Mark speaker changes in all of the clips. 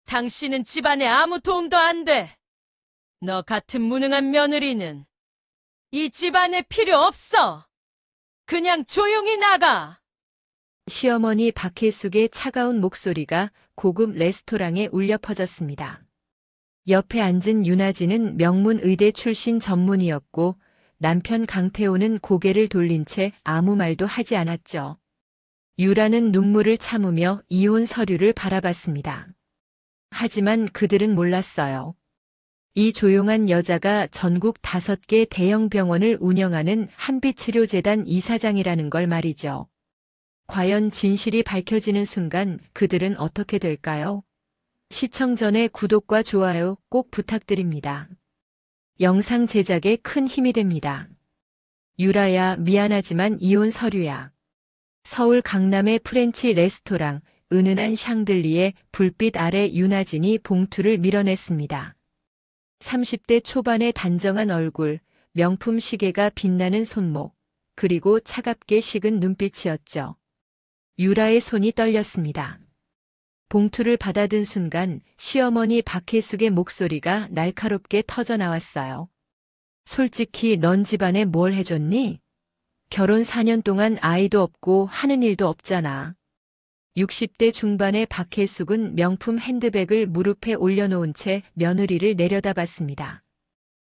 Speaker 1: 당신은 집안에 아무 도움도 안 돼. 너 같은 무능한 며느리는 이 집안에 필요 없어. 그냥 조용히 나가.
Speaker 2: 시어머니 박혜숙의 차가운 목소리가 고급 레스토랑에 울려 퍼졌습니다. 옆에 앉은 윤아진은 명문의대 출신 전문의였고 남편 강태호는 고개를 돌린 채 아무 말도 하지 않았죠. 유라는 눈물을 참으며 이혼 서류를 바라봤습니다. 하지만 그들은 몰랐어요. 이 조용한 여자가 전국 5개 대형 병원을 운영하는 한빛치료재단 이사장이라는 걸 말이죠. 과연 진실이 밝혀지는 순간 그들은 어떻게 될까요? 시청 전에 구독과 좋아요 꼭 부탁드립니다. 영상 제작에 큰 힘이 됩니다. 유라야, 미안하지만 이혼 서류야. 서울 강남의 프렌치 레스토랑 은은한 샹들리에 불빛 아래 윤아진이 봉투를 밀어냈습니다. 30대 초반의 단정한 얼굴, 명품 시계가 빛나는 손목, 그리고 차갑게 식은 눈빛이었죠. 유라의 손이 떨렸습니다. 봉투를 받아든 순간 시어머니 박혜숙의 목소리가 날카롭게 터져나왔어요. 솔직히 넌 집안에 뭘 해줬니? 결혼 4년 동안 아이도 없고 하는 일도 없잖아. 60대 중반의 박혜숙은 명품 핸드백을 무릎에 올려놓은 채 며느리를 내려다봤습니다.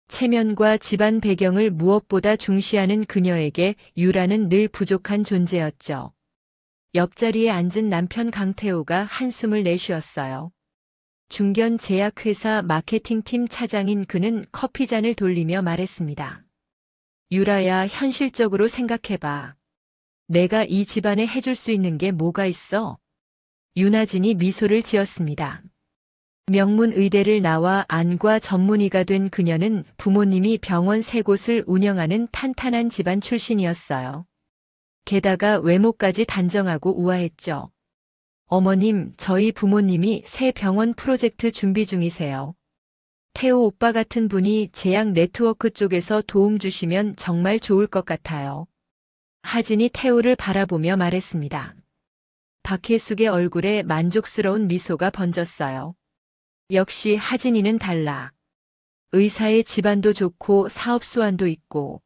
Speaker 2: 체면과 집안 배경을 무엇보다 중시하는 그녀에게 유라는 늘 부족한 존재였죠. 옆자리에 앉은 남편 강태호가 한숨을 내쉬었어요. 중견 제약회사 마케팅팀 차장인 그는 커피잔을 돌리며 말했습니다. 유라야, 현실적으로 생각해봐. 내가 이 집안에 해줄 수 있는 게 뭐가 있어? 윤아진이 미소를 지었습니다. 명문의대를 나와 안과 전문의가 된 그녀는 부모님이 병원 3곳을 운영하는 탄탄한 집안 출신이었어요. 게다가 외모까지 단정하고 우아했죠. 어머님, 저희 부모님이 새 병원 프로젝트 준비 중이세요. 태호 오빠 같은 분이 제약 네트워크 쪽에서 도움 주시면 정말 좋을 것 같아요. 하진이 태호를 바라보며 말했습니다. 박혜숙의 얼굴에 만족스러운 미소가 번졌어요. 역시 하진이는 달라. 의사의 집안도 좋고 사업 수완도 있고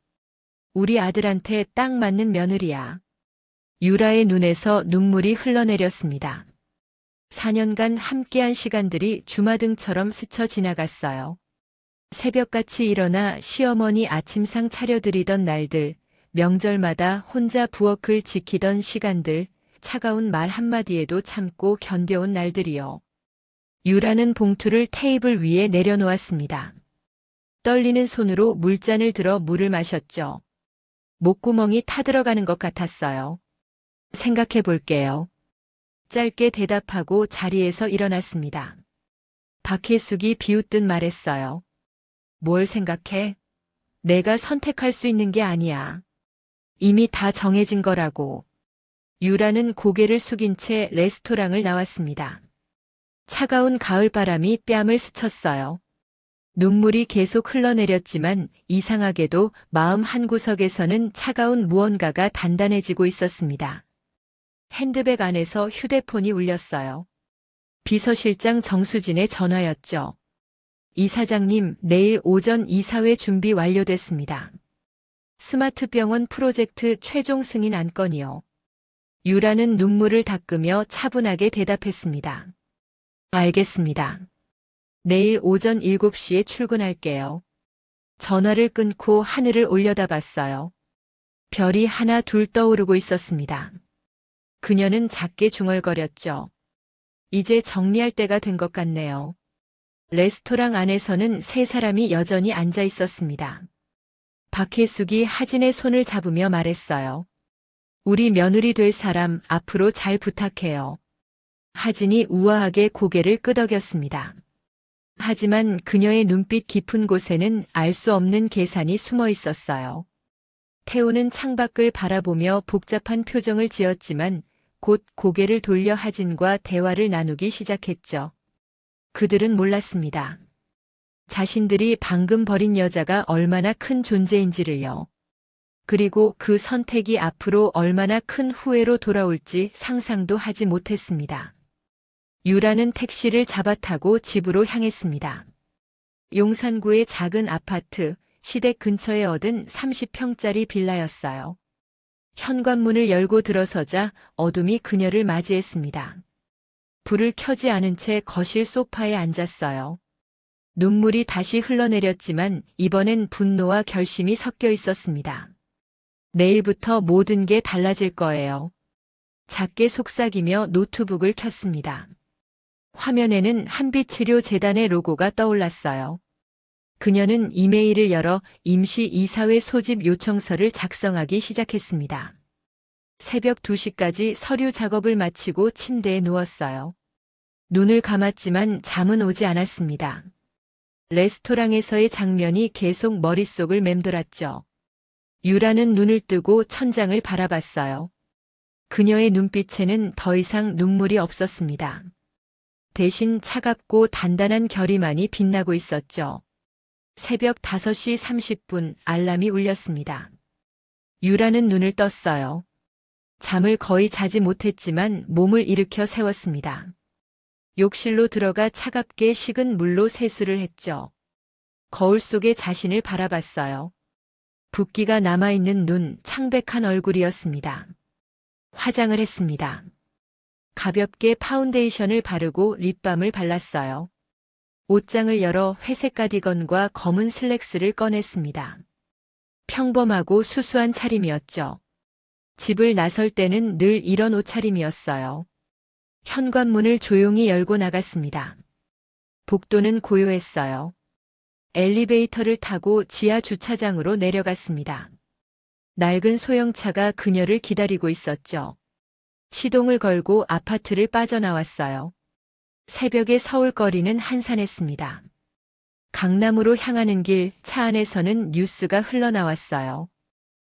Speaker 2: 우리 아들한테 딱 맞는 며느리야. 유라의 눈에서 눈물이 흘러내렸습니다. 4년간 함께한 시간들이 주마등처럼 스쳐 지나갔어요. 새벽같이 일어나 시어머니 아침상 차려드리던 날들, 명절마다 혼자 부엌을 지키던 시간들, 차가운 말 한마디에도 참고 견뎌온 날들이요. 유라는 봉투를 테이블 위에 내려놓았습니다. 떨리는 손으로 물잔을 들어 물을 마셨죠. 목구멍이 타들어가는 것 같았어요. 생각해 볼게요. 짧게 대답하고 자리에서 일어났습니다. 박혜숙이 비웃듯 말했어요. 뭘 생각해? 내가 선택할 수 있는 게 아니야. 이미 다 정해진 거라고. 유라는 고개를 숙인 채 레스토랑을 나왔습니다. 차가운 가을바람이 뺨을 스쳤어요. 눈물이 계속 흘러내렸지만 이상하게도 마음 한구석에서는 차가운 무언가가 단단해지고 있었습니다. 핸드백 안에서 휴대폰이 울렸어요. 비서실장 정수진의 전화였죠. 이사장님, 내일 오전 이사회 준비 완료됐습니다. 스마트 병원 프로젝트 최종 승인 안건이요. 유라는 눈물을 닦으며 차분하게 대답했습니다. 알겠습니다. 내일 오전 7시에 출근할게요. 전화를 끊고 하늘을 올려다봤어요. 별이 하나 둘 떠오르고 있었습니다. 그녀는 작게 중얼거렸죠. 이제 정리할 때가 된 것 같네요. 레스토랑 안에서는 3사람이 여전히 앉아 있었습니다. 박혜숙이 하진의 손을 잡으며 말했어요. 우리 며느리 될 사람 앞으로 잘 부탁해요. 하진이 우아하게 고개를 끄덕였습니다. 하지만 그녀의 눈빛 깊은 곳에는 알 수 없는 계산이 숨어 있었어요. 태호는 창밖을 바라보며 복잡한 표정을 지었지만 곧 고개를 돌려 하진과 대화를 나누기 시작했죠. 그들은 몰랐습니다. 자신들이 방금 버린 여자가 얼마나 큰 존재인지를요. 그리고 그 선택이 앞으로 얼마나 큰 후회로 돌아올지 상상도 하지 못했습니다. 유라는 택시를 잡아타고 집으로 향했습니다. 용산구의 작은 아파트, 시댁 근처에 얻은 30평짜리 빌라였어요. 현관문을 열고 들어서자 어둠이 그녀를 맞이했습니다. 불을 켜지 않은 채 거실 소파에 앉았어요. 눈물이 다시 흘러내렸지만 이번엔 분노와 결심이 섞여 있었습니다. 내일부터 모든 게 달라질 거예요. 작게 속삭이며 노트북을 켰습니다. 화면에는 한빛치료재단의 로고가 떠올랐어요. 그녀는 이메일을 열어 임시 이사회 소집 요청서를 작성하기 시작했습니다. 새벽 2시까지 서류 작업을 마치고 침대에 누웠어요. 눈을 감았지만 잠은 오지 않았습니다. 레스토랑에서의 장면이 계속 머릿속을 맴돌았죠. 유라는 눈을 뜨고 천장을 바라봤어요. 그녀의 눈빛에는 더 이상 눈물이 없었습니다. 대신 차갑고 단단한 결의만이 빛나고 있었죠. 새벽 5시 30분 알람이 울렸습니다. 유라는 눈을 떴어요. 잠을 거의 자지 못했지만 몸을 일으켜 세웠습니다. 욕실로 들어가 차갑게 식은 물로 세수를 했죠. 거울 속에 자신을 바라봤어요. 붓기가 남아있는 눈, 창백한 얼굴이었습니다. 화장을 했습니다. 가볍게 파운데이션을 바르고 립밤을 발랐어요. 옷장을 열어 회색 가디건과 검은 슬랙스를 꺼냈습니다. 평범하고 수수한 차림이었죠. 집을 나설 때는 늘 이런 옷차림이었어요. 현관문을 조용히 열고 나갔습니다. 복도는 고요했어요. 엘리베이터를 타고 지하 주차장으로 내려갔습니다. 낡은 소형차가 그녀를 기다리고 있었죠. 시동을 걸고 아파트를 빠져나왔어요. 새벽의 서울거리는 한산했습니다. 강남으로 향하는 길 차 안에서는 뉴스가 흘러나왔어요.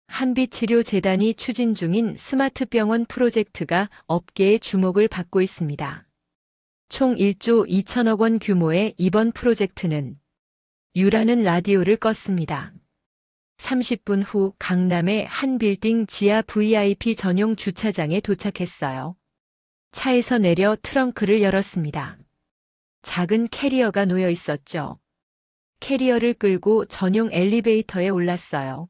Speaker 2: 한빛치료재단이 추진 중인 스마트병원 프로젝트가 업계의 주목을 받고 있습니다. 총 1조 2천억 원 규모의 이번 프로젝트는 유라는 라디오를 껐습니다. 30분 후 강남의 한 빌딩 지하 VIP 전용 주차장에 도착했어요. 차에서 내려 트렁크를 열었습니다. 작은 캐리어가 놓여 있었죠. 캐리어를 끌고 전용 엘리베이터에 올랐어요.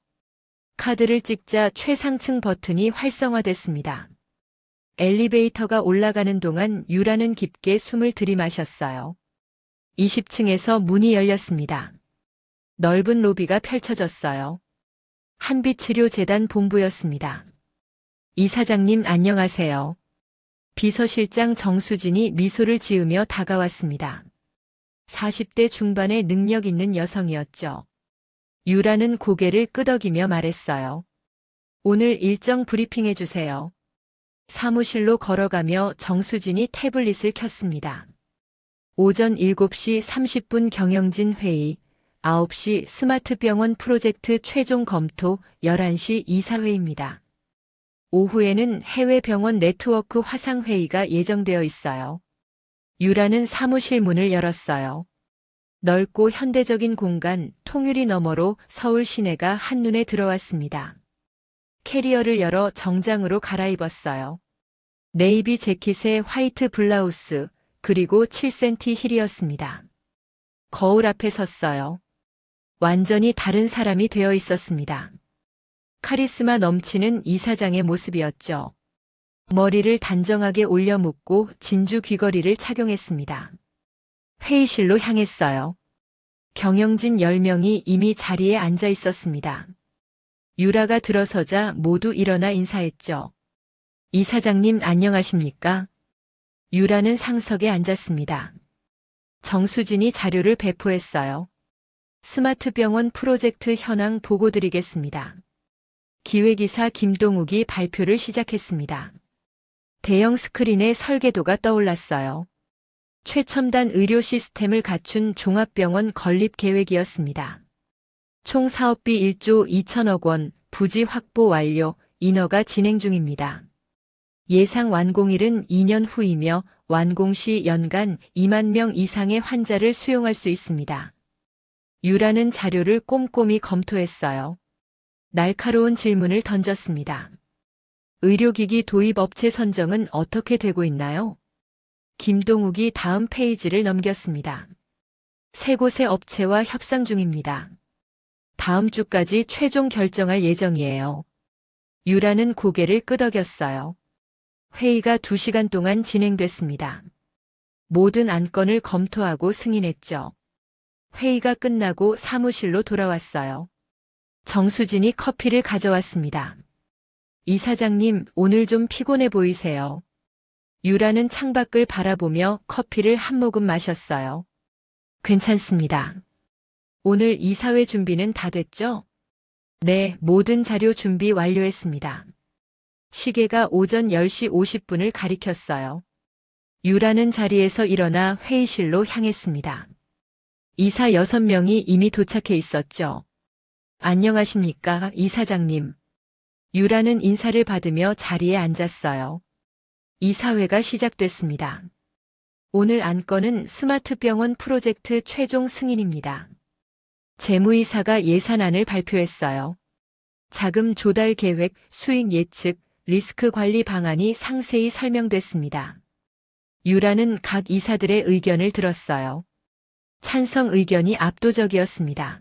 Speaker 2: 카드를 찍자 최상층 버튼이 활성화됐습니다. 엘리베이터가 올라가는 동안 유라는 깊게 숨을 들이마셨어요. 20층에서 문이 열렸습니다. 넓은 로비가 펼쳐졌어요. 한빛치료재단 본부였습니다. 이사장님 안녕하세요. 비서실장 정수진이 미소를 지으며 다가왔습니다. 40대 중반의 능력 있는 여성이었죠. 유라는 고개를 끄덕이며 말했어요. 오늘 일정 브리핑해 주세요. 사무실로 걸어가며 정수진이 태블릿을 켰습니다. 오전 7시 30분 경영진 회의, 9시 스마트병원 프로젝트 최종 검토, 11시 이사회입니다. 오후에는 해외병원 네트워크 화상회의가 예정되어 있어요. 유라는 사무실 문을 열었어요. 넓고 현대적인 공간, 통유리 너머로 서울 시내가 한눈에 들어왔습니다. 캐리어를 열어 정장으로 갈아입었어요. 네이비 재킷에 화이트 블라우스, 그리고 7cm 힐이었습니다. 거울 앞에 섰어요. 완전히 다른 사람이 되어 있었습니다. 카리스마 넘치는 이사장의 모습이었죠. 머리를 단정하게 올려 묶고 진주 귀걸이를 착용했습니다. 회의실로 향했어요. 경영진 10명이 이미 자리에 앉아 있었습니다. 유라가 들어서자 모두 일어나 인사했죠. 이사장님 안녕하십니까? 유라는 상석에 앉았습니다. 정수진이 자료를 배포했어요. 스마트병원 프로젝트 현황 보고드리겠습니다. 기획이사 김동욱이 발표를 시작했습니다. 대형 스크린의 설계도가 떠올랐어요. 최첨단 의료 시스템을 갖춘 종합병원 건립 계획이었습니다. 총 사업비 1조 2천억 원, 부지 확보 완료, 인허가 진행 중입니다. 예상 완공일은 2년 후이며 완공 시 연간 2만 명 이상의 환자를 수용할 수 있습니다. 유라는 자료를 꼼꼼히 검토했어요. 날카로운 질문을 던졌습니다. 의료기기 도입 업체 선정은 어떻게 되고 있나요? 김동욱이 다음 페이지를 넘겼습니다. 세 곳의 업체와 협상 중입니다. 다음 주까지 최종 결정할 예정이에요. 유라는 고개를 끄덕였어요. 회의가 2시간 동안 진행됐습니다. 모든 안건을 검토하고 승인했죠. 회의가 끝나고 사무실로 돌아왔어요. 정수진이 커피를 가져왔습니다. 이사장님, 오늘 좀 피곤해 보이세요. 유라는 창밖을 바라보며 커피를 한 모금 마셨어요. 괜찮습니다. 오늘 이사회 준비는 다 됐죠? 네, 모든 자료 준비 완료했습니다. 시계가 오전 10시 50분을 가리켰어요. 유라는 자리에서 일어나 회의실로 향했습니다. 이사 6명이 이미 도착해 있었죠. 안녕하십니까, 이사장님. 유라는 인사를 받으며 자리에 앉았어요. 이사회가 시작됐습니다. 오늘 안건은 스마트 병원 프로젝트 최종 승인입니다. 재무이사가 예산안을 발표했어요. 자금 조달 계획, 수익 예측, 리스크 관리 방안이 상세히 설명됐습니다. 유라는 각 이사들의 의견을 들었어요. 찬성 의견이 압도적이었습니다.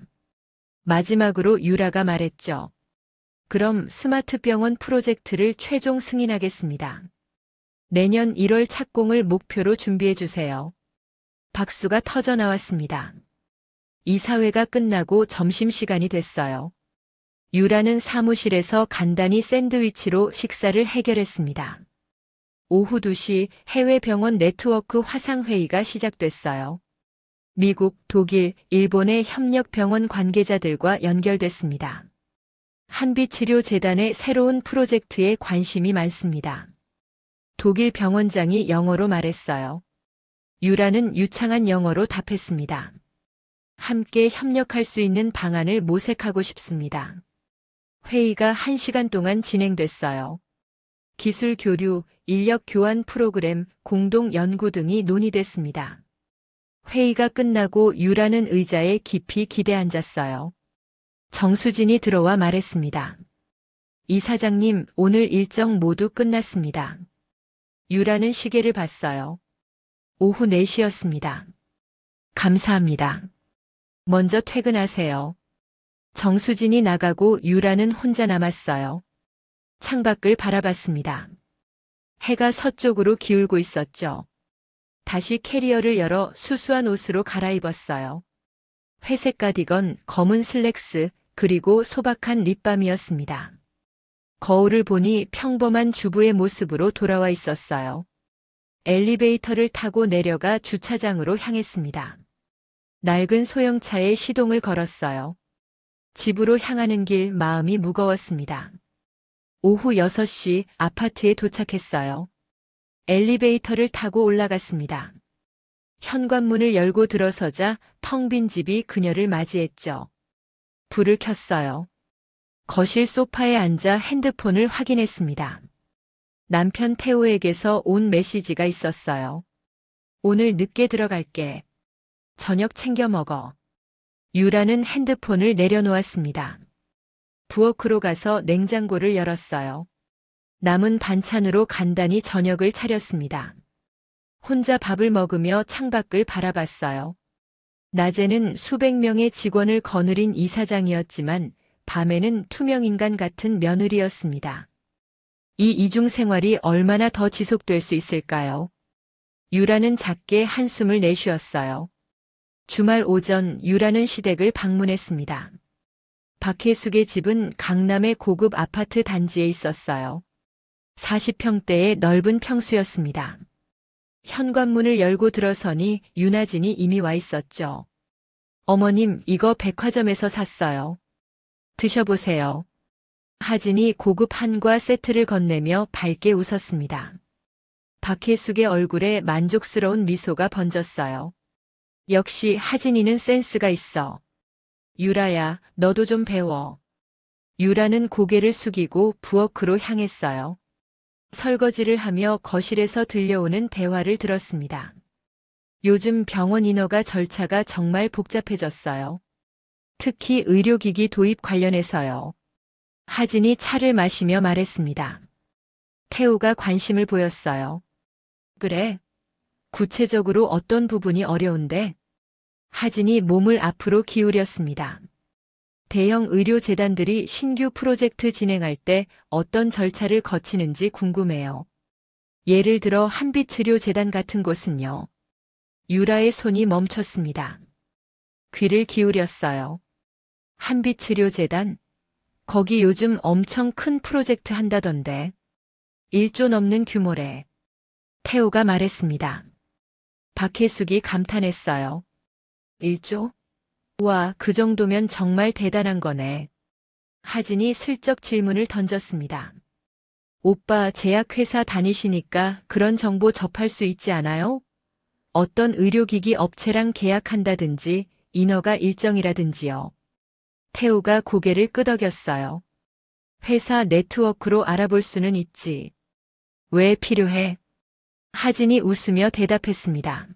Speaker 2: 마지막으로 유라가 말했죠. 그럼 스마트 병원 프로젝트를 최종 승인하겠습니다. 내년 1월 착공을 목표로 준비해 주세요. 박수가 터져 나왔습니다. 이사회가 끝나고 점심시간이 됐어요. 유라는 사무실에서 간단히 샌드위치로 식사를 해결했습니다. 오후 2시 해외 병원 네트워크 화상회의가 시작됐어요. 미국, 독일, 일본의 협력 병원 관계자들과 연결됐습니다. 한빛치료재단의 새로운 프로젝트에 관심이 많습니다. 독일 병원장이 영어로 말했어요. 유라는 유창한 영어로 답했습니다. 함께 협력할 수 있는 방안을 모색하고 싶습니다. 회의가 1시간 동안 진행됐어요. 기술 교류, 인력 교환 프로그램, 공동 연구 등이 논의됐습니다. 회의가 끝나고 유라는 의자에 깊이 기대 앉았어요. 정수진이 들어와 말했습니다. 이사장님, 오늘 일정 모두 끝났습니다. 유라는 시계를 봤어요. 오후 4시였습니다. 감사합니다. 먼저 퇴근하세요. 정수진이 나가고 유라는 혼자 남았어요. 창밖을 바라봤습니다. 해가 서쪽으로 기울고 있었죠. 다시 캐리어를 열어 수수한 옷으로 갈아입었어요. 회색 가디건, 검은 슬랙스, 그리고 소박한 립밤이었습니다. 거울을 보니 평범한 주부의 모습으로 돌아와 있었어요. 엘리베이터를 타고 내려가 주차장으로 향했습니다. 낡은 소형차에 시동을 걸었어요. 집으로 향하는 길 마음이 무거웠습니다. 오후 6시 아파트에 도착했어요. 엘리베이터를 타고 올라갔습니다. 현관문을 열고 들어서자 텅 빈 집이 그녀를 맞이했죠. 불을 켰어요. 거실 소파에 앉아 핸드폰을 확인했습니다. 남편 태호에게서 온 메시지가 있었어요. 오늘 늦게 들어갈게. 저녁 챙겨 먹어. 유라는 핸드폰을 내려놓았습니다. 부엌으로 가서 냉장고를 열었어요. 남은 반찬으로 간단히 저녁을 차렸습니다. 혼자 밥을 먹으며 창밖을 바라봤어요. 낮에는 수백 명의 직원을 거느린 이사장이었지만 밤에는 투명인간 같은 며느리였습니다. 이 이중 생활이 얼마나 더 지속될 수 있을까요? 유라는 작게 한숨을 내쉬었어요. 주말 오전 유라는 시댁을 방문했습니다. 박혜숙의 집은 강남의 고급 아파트 단지에 있었어요. 40평대의 넓은 평수였습니다. 현관문을 열고 들어서니 윤아진이 이미 와 있었죠. 어머님, 이거 백화점에서 샀어요. 드셔보세요. 하진이 고급 한과 세트를 건네며 밝게 웃었습니다. 박혜숙의 얼굴에 만족스러운 미소가 번졌어요. 역시 하진이는 센스가 있어. 유라야, 너도 좀 배워. 유라는 고개를 숙이고 부엌으로 향했어요. 설거지를 하며 거실에서 들려오는 대화를 들었습니다. 요즘 병원 인허가 절차가 정말 복잡해졌어요. 특히 의료기기 도입 관련해서요. 하진이 차를 마시며 말했습니다. 태우가 관심을 보였어요. 그래? 구체적으로 어떤 부분이 어려운데? 하진이 몸을 앞으로 기울였습니다. 대형 의료재단들이 신규 프로젝트 진행할 때 어떤 절차를 거치는지 궁금해요. 예를 들어 한빛의료재단 같은 곳은요. 유라의 손이 멈췄습니다. 귀를 기울였어요. 한빛의료재단? 거기 요즘 엄청 큰 프로젝트 한다던데. 1조 넘는 규모래. 태호가 말했습니다. 박혜숙이 감탄했어요. 1조? 와, 그 정도면 정말 대단한 거네. 하진이 슬쩍 질문을 던졌습니다. 오빠 제약회사 다니시니까 그런 정보 접할 수 있지 않아요? 어떤 의료기기 업체랑 계약한다든지 인허가 일정이라든지요. 태우가 고개를 끄덕였어요. 회사 네트워크로 알아볼 수는 있지. 왜 필요해? 하진이 웃으며 대답했습니다.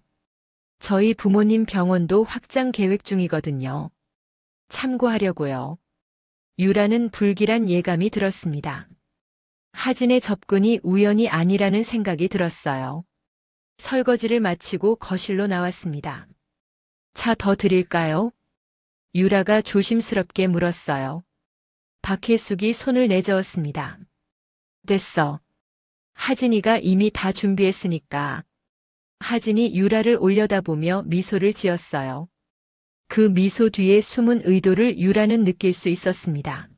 Speaker 2: 저희 부모님 병원도 확장 계획 중이거든요. 참고하려고요. 유라는 불길한 예감이 들었습니다. 하진의 접근이 우연이 아니라는 생각이 들었어요. 설거지를 마치고 거실로 나왔습니다. 차 더 드릴까요? 유라가 조심스럽게 물었어요. 박혜숙이 손을 내저었습니다. 됐어. 하진이가 이미 다 준비했으니까. 하진이 유라를 올려다보며 미소를 지었어요. 그 미소 뒤에 숨은 의도를 유라는 느낄 수 있었습니다.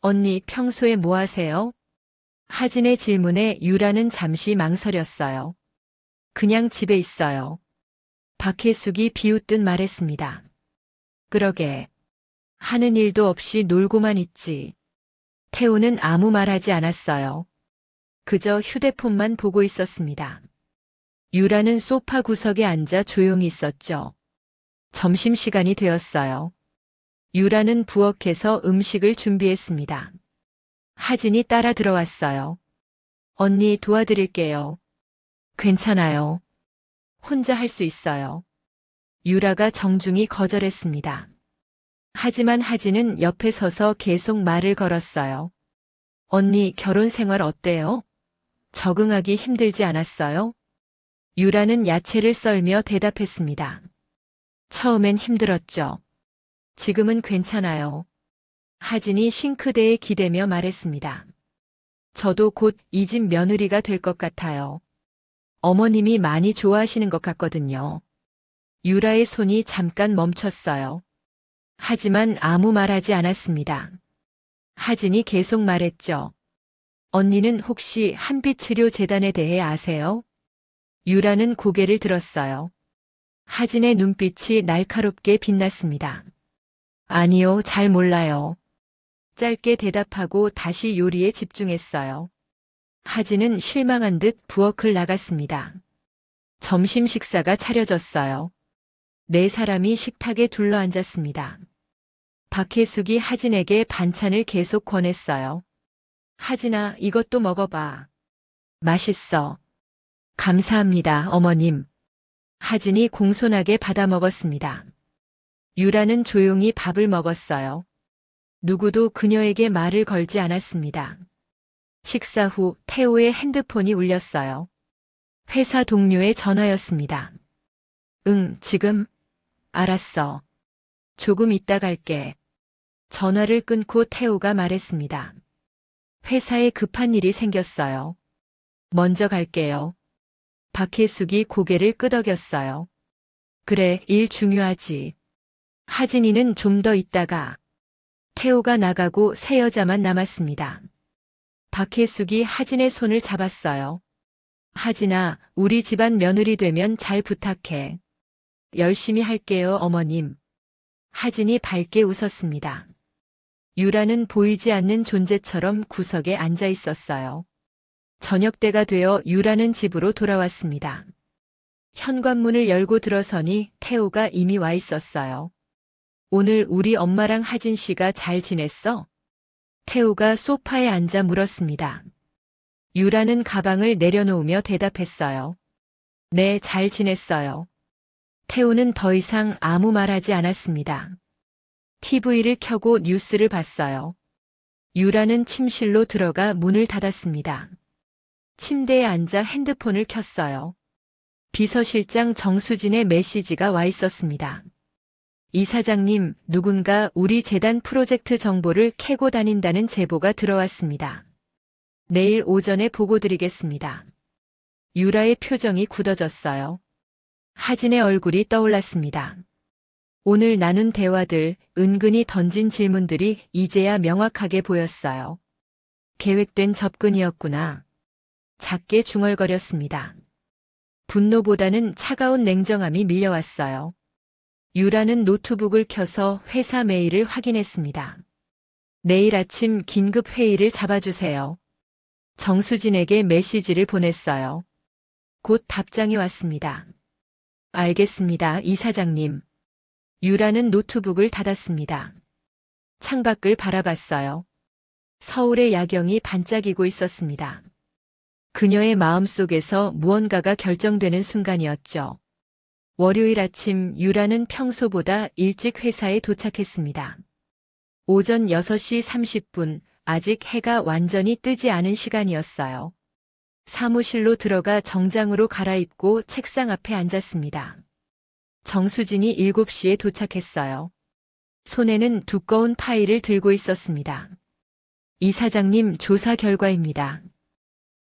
Speaker 2: 언니 평소에 뭐 하세요? 하진의 질문에 유라는 잠시 망설였어요. 그냥 집에 있어요. 박혜숙이 비웃듯 말했습니다. 그러게. 하는 일도 없이 놀고만 있지. 태우는 아무 말하지 않았어요. 그저 휴대폰만 보고 있었습니다. 유라는 소파 구석에 앉아 조용히 있었죠. 점심시간이 되었어요. 유라는 부엌에서 음식을 준비했습니다. 하진이 따라 들어왔어요. 언니 도와드릴게요. 괜찮아요. 혼자 할 수 있어요. 유라가 정중히 거절했습니다. 하지만 하진은 옆에 서서 계속 말을 걸었어요. 언니 결혼 생활 어때요? 적응하기 힘들지 않았어요? 유라는 야채를 썰며 대답했습니다. 처음엔 힘들었죠. 지금은 괜찮아요. 하진이 싱크대에 기대며 말했습니다. 저도 곧 이 집 며느리가 될 것 같아요. 어머님이 많이 좋아하시는 것 같거든요. 유라의 손이 잠깐 멈췄어요. 하지만 아무 말하지 않았습니다. 하진이 계속 말했죠. 언니는 혹시 한빛의료재단에 대해 아세요? 유라는 고개를 들었어요. 하진의 눈빛이 날카롭게 빛났습니다. 아니요, 잘 몰라요. 짧게 대답하고 다시 요리에 집중했어요. 하진은 실망한 듯 부엌을 나갔습니다. 점심 식사가 차려졌어요. 네 사람이 식탁에 둘러앉았습니다. 박혜숙이 하진에게 반찬을 계속 권했어요. 하진아, 이것도 먹어봐. 맛있어. 감사합니다, 어머님. 하진이 공손하게 받아 먹었습니다. 유라는 조용히 밥을 먹었어요. 누구도 그녀에게 말을 걸지 않았습니다. 식사 후 태호의 핸드폰이 울렸어요. 회사 동료의 전화였습니다. 응, 지금? 알았어. 조금 이따 갈게. 전화를 끊고 태호가 말했습니다. 회사에 급한 일이 생겼어요. 먼저 갈게요. 박혜숙이 고개를 끄덕였어요. 그래, 일 중요하지. 하진이는 좀 더 있다가. 태호가 나가고 세 여자만 남았습니다. 박혜숙이 하진의 손을 잡았어요. 하진아, 우리 집안 며느리 되면 잘 부탁해. 열심히 할게요, 어머님. 하진이 밝게 웃었습니다. 유라는 보이지 않는 존재처럼 구석에 앉아 있었어요. 저녁때가 되어 유라는 집으로 돌아왔습니다. 현관문을 열고 들어서니 태호가 이미 와 있었어요. 오늘 우리 엄마랑 하진 씨가 잘 지냈어? 태호가 소파에 앉아 물었습니다. 유라는 가방을 내려놓으며 대답했어요. 네, 잘 지냈어요. 태호는 더 이상 아무 말하지 않았습니다. TV를 켜고 뉴스를 봤어요. 유라는 침실로 들어가 문을 닫았습니다. 침대에 앉아 핸드폰을 켰어요. 비서실장 정수진의 메시지가 와 있었습니다. 이사장님, 누군가 우리 재단 프로젝트 정보를 캐고 다닌다는 제보가 들어왔습니다. 내일 오전에 보고 드리겠습니다. 유라의 표정이 굳어졌어요. 하진의 얼굴이 떠올랐습니다. 오늘 나눈 대화들, 은근히 던진 질문들이 이제야 명확하게 보였어요. 계획된 접근이었구나. 작게 중얼거렸습니다. 분노보다는 차가운 냉정함이 밀려왔어요. 유라는 노트북을 켜서 회사 메일을 확인했습니다. 내일 아침 긴급 회의를 잡아주세요. 정수진에게 메시지를 보냈어요. 곧 답장이 왔습니다. 알겠습니다, 이사장님. 유라는 노트북을 닫았습니다. 창밖을 바라봤어요. 서울의 야경이 반짝이고 있었습니다. 그녀의 마음속에서 무언가가 결정되는 순간이었죠. 월요일 아침 유라는 평소보다 일찍 회사에 도착했습니다. 오전 6시 30분, 아직 해가 완전히 뜨지 않은 시간이었어요. 사무실로 들어가 정장으로 갈아입고 책상 앞에 앉았습니다. 정수진이 7시에 도착했어요. 손에는 두꺼운 파일을 들고 있었습니다. 이사장님, 조사 결과입니다.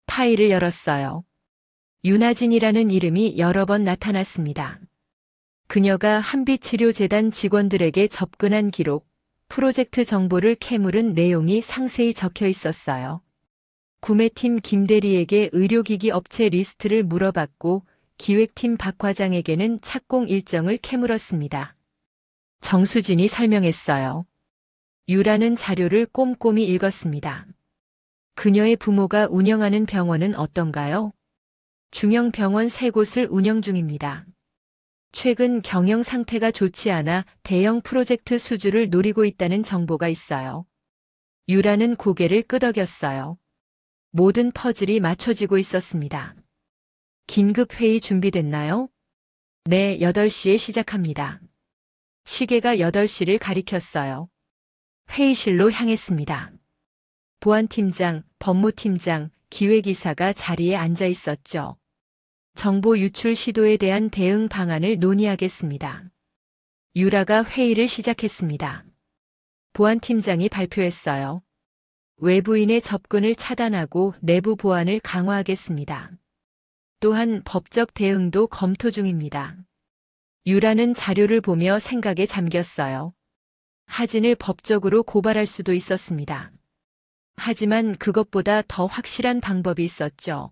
Speaker 2: 파일을 열었어요. 윤하진이라는 이름이 여러 번 나타났습니다. 그녀가 한빛치료재단 직원들에게 접근한 기록, 프로젝트 정보를 캐물은 내용이 상세히 적혀 있었어요. 구매팀 김대리에게 의료기기 업체 리스트를 물어봤고 기획팀 박 과장에게는 착공 일정을 캐물었습니다. 정수진이 설명했어요. 유라는 자료를 꼼꼼히 읽었습니다. 그녀의 부모가 운영하는 병원은 어떤가요? 중형 병원 3곳을 운영 중입니다. 최근 경영 상태가 좋지 않아 대형 프로젝트 수주를 노리고 있다는 정보가 있어요. 유라는 고개를 끄덕였어요. 모든 퍼즐이 맞춰지고 있었습니다. 긴급 회의 준비됐나요? 네, 8시에 시작합니다. 시계가 8시를 가리켰어요. 회의실로 향했습니다. 보안팀장, 법무팀장, 기획이사가 자리에 앉아 있었죠. 정보 유출 시도에 대한 대응 방안을 논의하겠습니다. 유라가 회의를 시작했습니다. 보안팀장이 발표했어요. 외부인의 접근을 차단하고 내부 보안을 강화하겠습니다. 또한 법적 대응도 검토 중입니다. 유라는 자료를 보며 생각에 잠겼어요. 하진을 법적으로 고발할 수도 있었습니다. 하지만 그것보다 더 확실한 방법이 있었죠.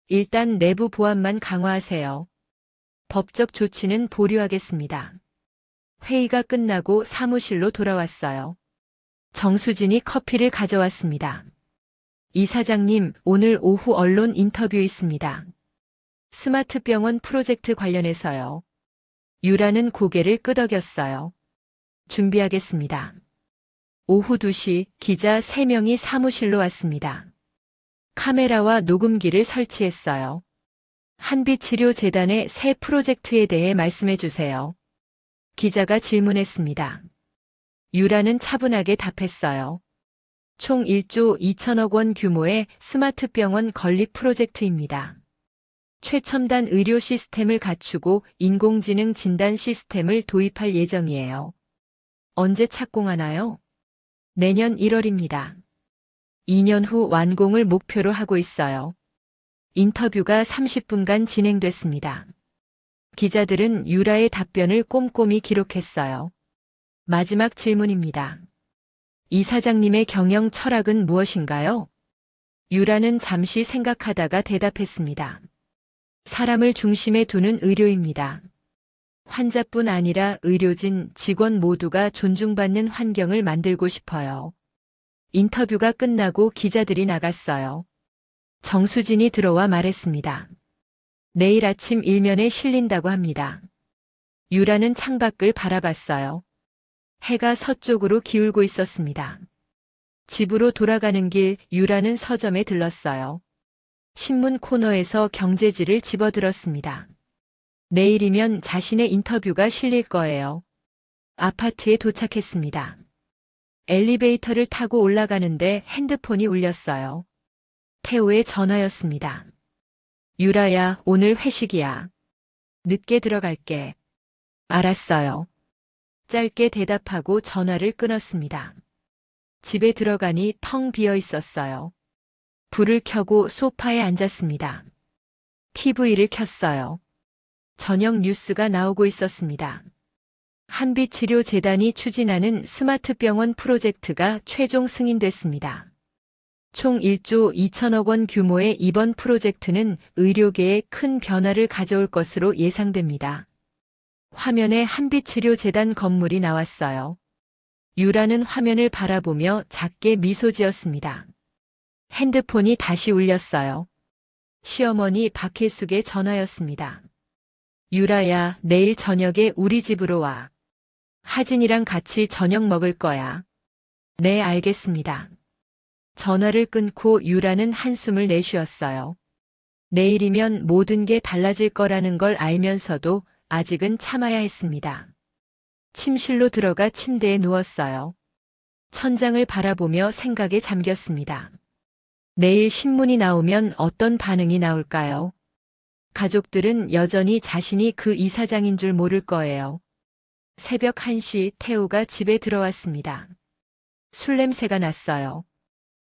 Speaker 2: 일단 내부 보안만 강화하세요. 법적 조치는 보류하겠습니다. 회의가 끝나고 사무실로 돌아왔어요. 정수진이 커피를 가져왔습니다. 이사장님, 오늘 오후 언론 인터뷰 있습니다. 스마트병원 프로젝트 관련해서요. 유라는 고개를 끄덕였어요. 준비하겠습니다. 오후 2시 기자 3명이 사무실로 왔습니다. 카메라와 녹음기를 설치했어요. 한빛치료재단의 새 프로젝트에 대해 말씀해 주세요. 기자가 질문했습니다. 유라는 차분하게 답했어요. 총 1조 2천억 원 규모의 스마트병원 건립 프로젝트입니다. 최첨단 의료 시스템을 갖추고 인공지능 진단 시스템을 도입할 예정이에요. 언제 착공하나요? 내년 1월입니다. 2년 후 완공을 목표로 하고 있어요. 인터뷰가 30분간 진행됐습니다. 기자들은 유라의 답변을 꼼꼼히 기록했어요. 마지막 질문입니다. 이사장님의 경영 철학은 무엇인가요? 유라는 잠시 생각하다가 대답했습니다. 사람을 중심에 두는 의료입니다. 환자뿐 아니라 의료진, 직원 모두가 존중받는 환경을 만들고 싶어요. 인터뷰가 끝나고 기자들이 나갔어요. 정수진이 들어와 말했습니다. 내일 아침 일면에 실린다고 합니다. 유라는 창밖을 바라봤어요. 해가 서쪽으로 기울고 있었습니다. 집으로 돌아가는 길 유라는 서점에 들렀어요. 신문 코너에서 경제지를 집어들었습니다. 내일이면 자신의 인터뷰가 실릴 거예요. 아파트에 도착했습니다. 엘리베이터를 타고 올라가는데 핸드폰이 울렸어요. 태호의 전화였습니다. 유라야, 오늘 회식이야. 늦게 들어갈게. 알았어요. 짧게 대답하고 전화를 끊었습니다. 집에 들어가니 텅 비어 있었어요. 불을 켜고 소파에 앉았습니다. TV를 켰어요. 저녁 뉴스가 나오고 있었습니다. 한빛치료재단이 추진하는 스마트병원 프로젝트가 최종 승인됐습니다. 총 1조 2천억 원 규모의 이번 프로젝트는 의료계에 큰 변화를 가져올 것으로 예상됩니다. 화면에 한빛치료재단 건물이 나왔어요. 유라는 화면을 바라보며 작게 미소 지었습니다. 핸드폰이 다시 울렸어요. 시어머니 박혜숙의 전화였습니다. 유라야, 내일 저녁에 우리 집으로 와. 하진이랑 같이 저녁 먹을 거야. 네, 알겠습니다. 전화를 끊고 유라는 한숨을 내쉬었어요. 내일이면 모든 게 달라질 거라는 걸 알면서도 아직은 참아야 했습니다. 침실로 들어가 침대에 누웠어요. 천장을 바라보며 생각에 잠겼습니다. 내일 신문이 나오면 어떤 반응이 나올까요? 가족들은 여전히 자신이 그 이사장인 줄 모를 거예요. 새벽 1시 태우가 집에 들어왔습니다. 술 냄새가 났어요.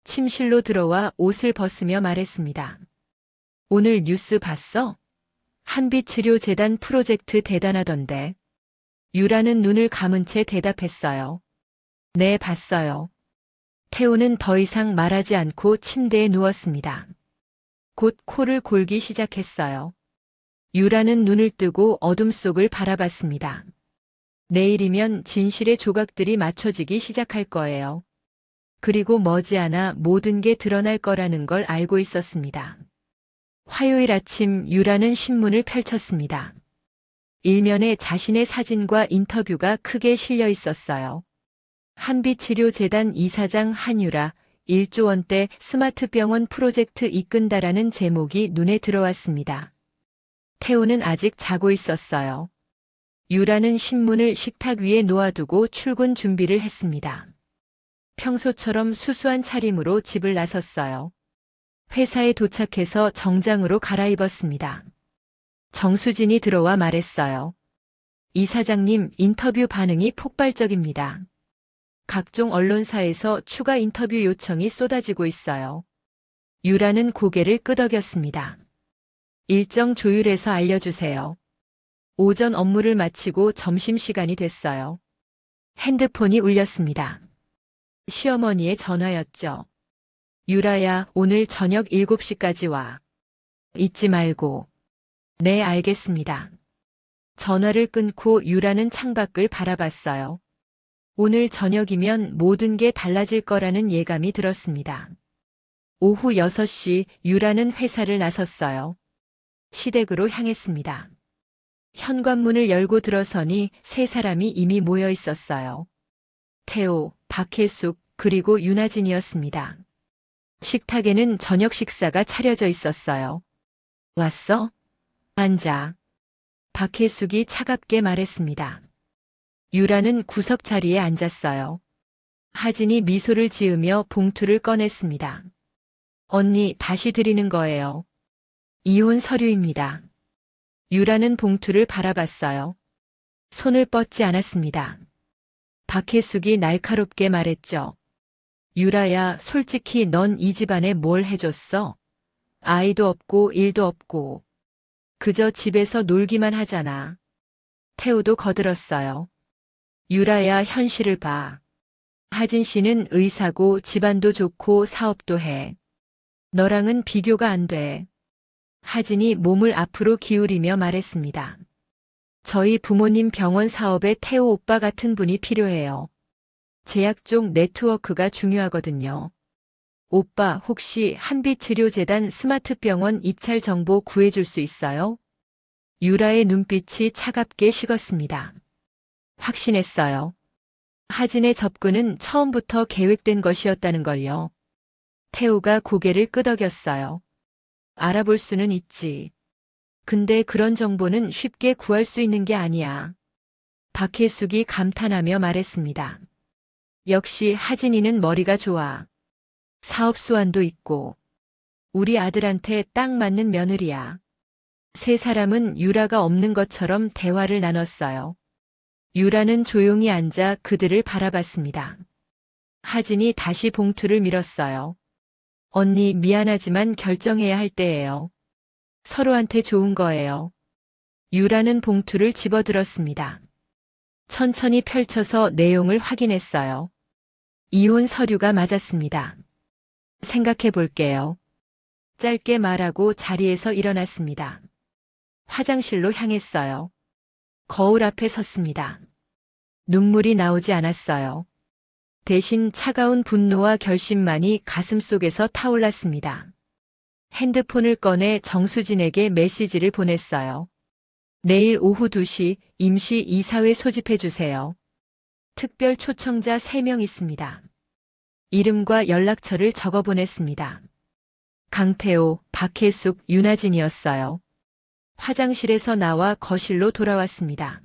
Speaker 2: 침실로 들어와 옷을 벗으며 말했습니다. 오늘 뉴스 봤어? 한빛치료재단 프로젝트 대단하던데. 유라는 눈을 감은 채 대답했어요. 네, 봤어요. 태우는 더 이상 말하지 않고 침대에 누웠습니다. 곧 코를 골기 시작했어요. 유라는 눈을 뜨고 어둠 속을 바라봤습니다. 내일이면 진실의 조각들이 맞춰지기 시작할 거예요. 그리고 머지않아 모든 게 드러날 거라는 걸 알고 있었습니다. 화요일 아침 유라는 신문을 펼쳤습니다. 일면에 자신의 사진과 인터뷰가 크게 실려 있었어요. 한빛치료재단 이사장 한유라, 1조 원대 스마트병원 프로젝트 이끈다라는 제목이 눈에 들어왔습니다. 태우는 아직 자고 있었어요. 유라는 신문을 식탁 위에 놓아두고 출근 준비를 했습니다. 평소처럼 수수한 차림으로 집을 나섰어요. 회사에 도착해서 정장으로 갈아입었습니다. 정수진이 들어와 말했어요. 이사장님, 인터뷰 반응이 폭발적입니다. 각종 언론사에서 추가 인터뷰 요청이 쏟아지고 있어요. 유라는 고개를 끄덕였습니다. 일정 조율해서 알려주세요. 오전 업무를 마치고 점심시간이 됐어요. 핸드폰이 울렸습니다. 시어머니의 전화였죠. 유라야, 오늘 저녁 7시까지 와. 잊지 말고. 네, 알겠습니다. 전화를 끊고 유라는 창밖을 바라봤어요. 오늘 저녁이면 모든 게 달라질 거라는 예감이 들었습니다. 오후 6시 유라는 회사를 나섰어요. 시댁으로 향했습니다. 현관문을 열고 들어서니 세 사람이 이미 모여 있었어요. 태호, 박혜숙, 그리고 윤아진이었습니다. 식탁에는 저녁 식사가 차려져 있었어요. 왔어? 앉아. 박혜숙이 차갑게 말했습니다. 유라는 구석 자리에 앉았어요. 하진이 미소를 지으며 봉투를 꺼냈습니다. 언니, 다시 드리는 거예요. 이혼 서류입니다. 유라는 봉투를 바라봤어요. 손을 뻗지 않았습니다. 박혜숙이 날카롭게 말했죠. 유라야, 솔직히 넌 이 집안에 뭘 해줬어? 아이도 없고 일도 없고. 그저 집에서 놀기만 하잖아. 태우도 거들었어요. 유라야, 현실을 봐. 하진 씨는 의사고 집안도 좋고 사업도 해. 너랑은 비교가 안 돼. 하진이 몸을 앞으로 기울이며 말했습니다. 저희 부모님 병원 사업에 태호 오빠 같은 분이 필요해요. 제약 쪽 네트워크가 중요하거든요. 오빠, 혹시 한빛치료재단 스마트병원 입찰 정보 구해줄 수 있어요? 유라의 눈빛이 차갑게 식었습니다. 확신했어요. 하진의 접근은 처음부터 계획된 것이었다는 걸요. 태호가 고개를 끄덕였어요. 알아볼 수는 있지. 근데 그런 정보는 쉽게 구할 수 있는 게 아니야. 박혜숙이 감탄하며 말했습니다. 역시 하진이는 머리가 좋아. 사업 수완도 있고. 우리 아들한테 딱 맞는 며느리야. 세 사람은 유라가 없는 것처럼 대화를 나눴어요. 유라는 조용히 앉아 그들을 바라봤습니다. 하진이 다시 봉투를 밀었어요. 언니, 미안하지만 결정해야 할 때예요. 서로한테 좋은 거예요. 유라는 봉투를 집어들었습니다. 천천히 펼쳐서 내용을 확인했어요. 이혼 서류가 맞았습니다. 생각해 볼게요. 짧게 말하고 자리에서 일어났습니다. 화장실로 향했어요. 거울 앞에 섰습니다. 눈물이 나오지 않았어요. 대신 차가운 분노와 결심만이 가슴속에서 타올랐습니다. 핸드폰을 꺼내 정수진에게 메시지를 보냈어요. 내일 오후 2시 임시 이사회 소집해 주세요. 특별 초청자 3명 있습니다. 이름과 연락처를 적어 보냈습니다. 강태호, 박혜숙, 윤하진이었어요. 화장실에서 나와 거실로 돌아왔습니다.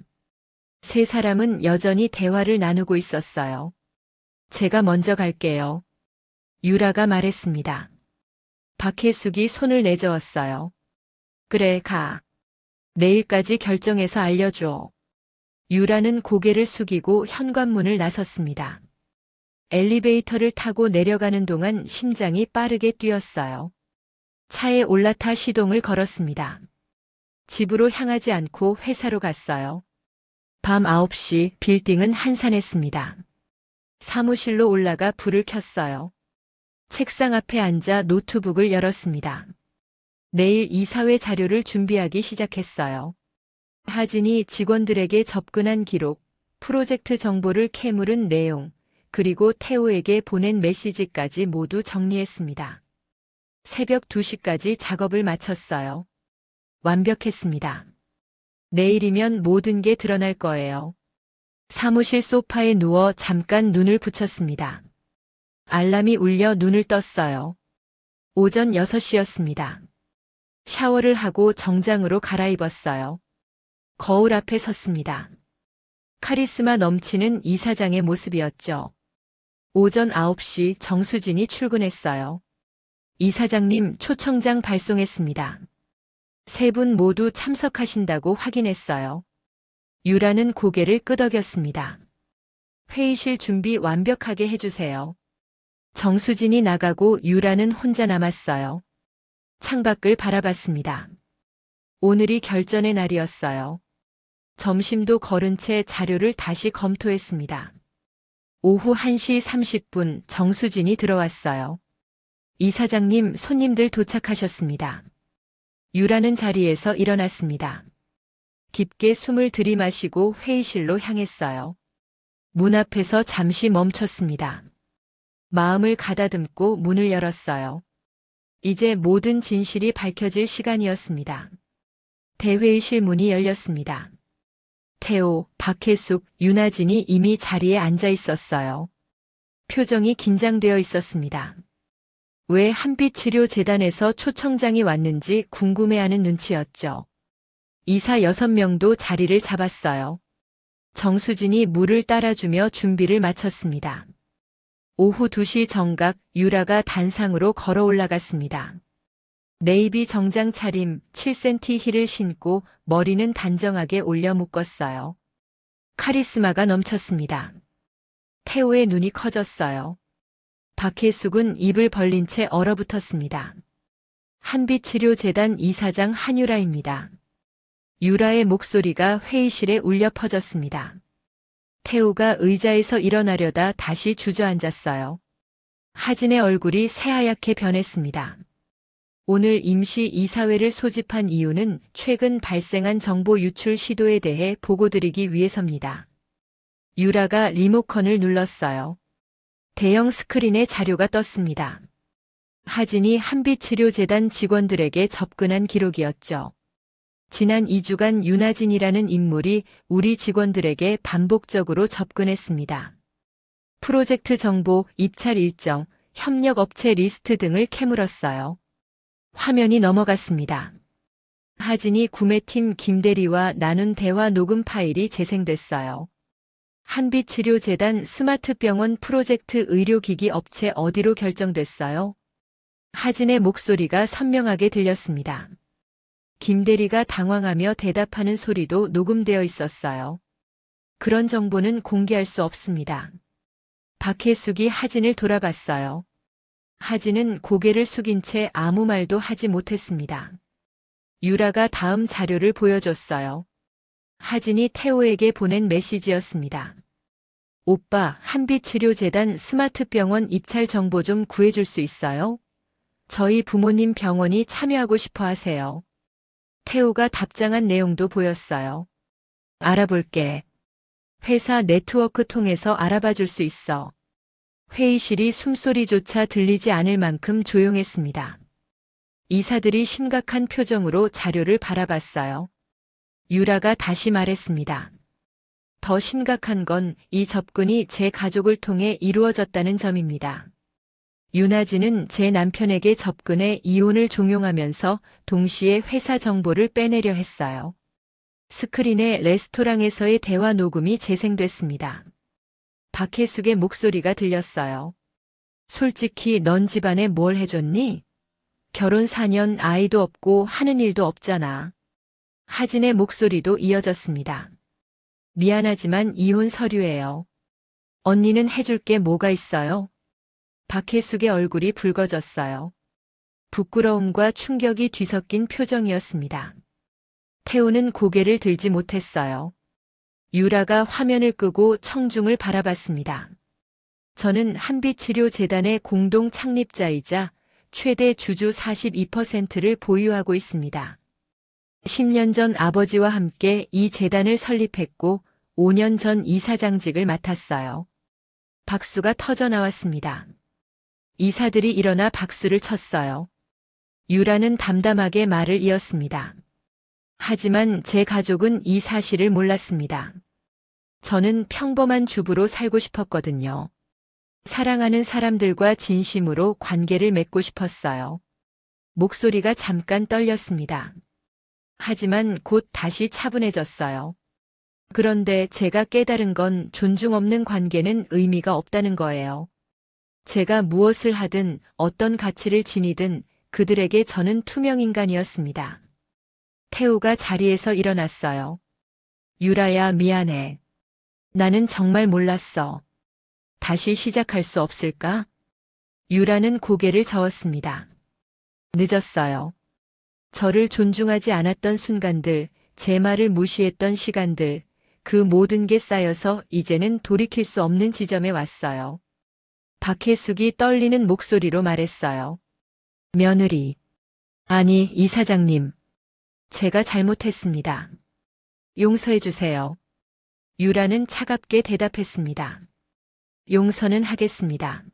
Speaker 2: 세 사람은 여전히 대화를 나누고 있었어요. 제가 먼저 갈게요. 유라가 말했습니다. 박혜숙이 손을 내저었어요. 그래, 가. 내일까지 결정해서 알려줘. 유라는 고개를 숙이고 현관문을 나섰습니다. 엘리베이터를 타고 내려가는 동안 심장이 빠르게 뛰었어요. 차에 올라타 시동을 걸었습니다. 집으로 향하지 않고 회사로 갔어요. 밤 9시 빌딩은 한산했습니다. 사무실로 올라가 불을 켰어요. 책상 앞에 앉아 노트북을 열었습니다. 내일 이사회 자료를 준비하기 시작했어요. 하진이 직원들에게 접근한 기록, 프로젝트 정보를 캐물은 내용, 그리고 태호에게 보낸 메시지까지 모두 정리했습니다. 새벽 2시까지 작업을 마쳤어요. 완벽했습니다. 내일이면 모든 게 드러날 거예요. 사무실 소파에 누워 잠깐 눈을 붙였습니다. 알람이 울려 눈을 떴어요. 오전 6시였습니다. 샤워를 하고 정장으로 갈아입었어요. 거울 앞에 섰습니다. 카리스마 넘치는 이사장의 모습이었죠. 오전 9시 정수진이 출근했어요. 이사장님, 초청장 발송했습니다. 세 분 모두 참석하신다고 확인했어요. 유라는 고개를 끄덕였습니다. 회의실 준비 완벽하게 해주세요. 정수진이 나가고 유라는 혼자 남았어요. 창밖을 바라봤습니다. 오늘이 결전의 날이었어요. 점심도 거른 채 자료를 다시 검토했습니다. 오후 1시 30분 정수진이 들어왔어요. 이사장님, 손님들 도착하셨습니다. 유라는 자리에서 일어났습니다. 깊게 숨을 들이마시고 회의실로 향했어요. 문 앞에서 잠시 멈췄습니다. 마음을 가다듬고 문을 열었어요. 이제 모든 진실이 밝혀질 시간이었습니다. 대회의실 문이 열렸습니다. 태호, 박혜숙, 윤하진이 이미 자리에 앉아 있었어요. 표정이 긴장되어 있었습니다. 왜 한빛치료재단에서 초청장이 왔는지 궁금해하는 눈치였죠. 이사 6명도 자리를 잡았어요. 정수진이 물을 따라주며 준비를 마쳤습니다. 오후 2시 정각 유라가 단상으로 걸어 올라갔습니다. 네이비 정장 차림, 7cm 힐을 신고 머리는 단정하게 올려 묶었어요. 카리스마가 넘쳤습니다. 태호의 눈이 커졌어요. 박혜숙은 입을 벌린 채 얼어붙었습니다. 한빛치료재단 이사장 한유라입니다. 유라의 목소리가 회의실에 울려 퍼졌습니다. 태호가 의자에서 일어나려다 다시 주저앉았어요. 하진의 얼굴이 새하얗게 변했습니다. 오늘 임시 이사회를 소집한 이유는 최근 발생한 정보 유출 시도에 대해 보고드리기 위해서입니다. 유라가 리모컨을 눌렀어요. 대형 스크린에 자료가 떴습니다. 하진이 한빛치료재단 직원들에게 접근한 기록이었죠. 지난 2주간 윤하진이라는 인물이 우리 직원들에게 반복적으로 접근했습니다. 프로젝트 정보, 입찰 일정, 협력업체 리스트 등을 캐물었어요. 화면이 넘어갔습니다. 하진이 구매팀 김대리와 나눈 대화 녹음 파일이 재생됐어요. 한빛치료재단 스마트병원 프로젝트 의료기기 업체 어디로 결정됐어요? 하진의 목소리가 선명하게 들렸습니다. 김대리가 당황하며 대답하는 소리도 녹음되어 있었어요. 그런 정보는 공개할 수 없습니다. 박혜숙이 하진을 돌아봤어요. 하진은 고개를 숙인 채 아무 말도 하지 못했습니다. 유라가 다음 자료를 보여줬어요. 하진이 태호에게 보낸 메시지였습니다. 오빠, 한빛치료재단 스마트병원 입찰 정보 좀 구해줄 수 있어요? 저희 부모님 병원이 참여하고 싶어 하세요. 태호가 답장한 내용도 보였어요. 알아볼게. 회사 네트워크 통해서 알아봐 줄 수 있어. 회의실이 숨소리조차 들리지 않을 만큼 조용했습니다. 이사들이 심각한 표정으로 자료를 바라봤어요. 유라가 다시 말했습니다. 더 심각한 건 이 접근이 제 가족을 통해 이루어졌다는 점입니다. 윤아진은 제 남편에게 접근해 이혼을 종용하면서 동시에 회사 정보를 빼내려 했어요. 스크린에 레스토랑에서의 대화 녹음이 재생됐습니다. 박혜숙의 목소리가 들렸어요. 솔직히 넌 집안에 뭘 해줬니? 결혼 4년 아이도 없고 하는 일도 없잖아. 하진의 목소리도 이어졌습니다. 미안하지만 이혼 서류예요. 언니는 해줄 게 뭐가 있어요? 박혜숙의 얼굴이 붉어졌어요. 부끄러움과 충격이 뒤섞인 표정이었습니다. 태호는 고개를 들지 못했어요. 유라가 화면을 끄고 청중을 바라봤습니다. 저는 한빛치료재단의 공동 창립자이자 최대 주주 42%를 보유하고 있습니다. 10년 전 아버지와 함께 이 재단을 설립했고 5년 전 이사장직을 맡았어요. 박수가 터져 나왔습니다. 이사들이 일어나 박수를 쳤어요. 유라는 담담하게 말을 이었습니다. 하지만 제 가족은 이 사실을 몰랐습니다. 저는 평범한 주부로 살고 싶었거든요. 사랑하는 사람들과 진심으로 관계를 맺고 싶었어요. 목소리가 잠깐 떨렸습니다. 하지만 곧 다시 차분해졌어요. 그런데 제가 깨달은 건 존중 없는 관계는 의미가 없다는 거예요. 제가 무엇을 하든 어떤 가치를 지니든 그들에게 저는 투명인간이었습니다. 태호가 자리에서 일어났어요. 유라야, 미안해. 나는 정말 몰랐어. 다시 시작할 수 없을까? 유라는 고개를 저었습니다. 늦었어요. 저를 존중하지 않았던 순간들, 제 말을 무시했던 시간들, 그 모든 게 쌓여서 이제는 돌이킬 수 없는 지점에 왔어요. 박혜숙이 떨리는 목소리로 말했어요. 며느리. 아니, 이사장님. 제가 잘못했습니다. 용서해 주세요. 유라는 차갑게 대답했습니다. 용서는 하겠습니다.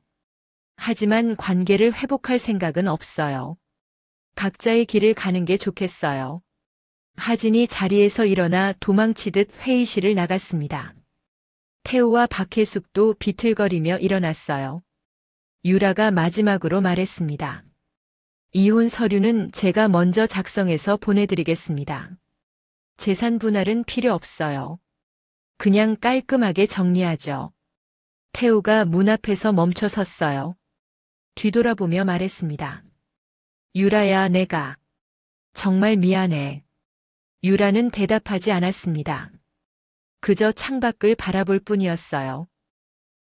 Speaker 2: 하지만 관계를 회복할 생각은 없어요. 각자의 길을 가는 게 좋겠어요. 하진이 자리에서 일어나 도망치듯 회의실을 나갔습니다. 태호와 박혜숙도 비틀거리며 일어났어요. 유라가 마지막으로 말했습니다. 이혼 서류는 제가 먼저 작성해서 보내드리겠습니다. 재산 분할은 필요 없어요. 그냥 깔끔하게 정리하죠. 태호가 문 앞에서 멈춰 섰어요. 뒤돌아보며 말했습니다. 유라야, 내가 정말 미안해. 유라는 대답하지 않았습니다. 그저 창밖을 바라볼 뿐이었어요.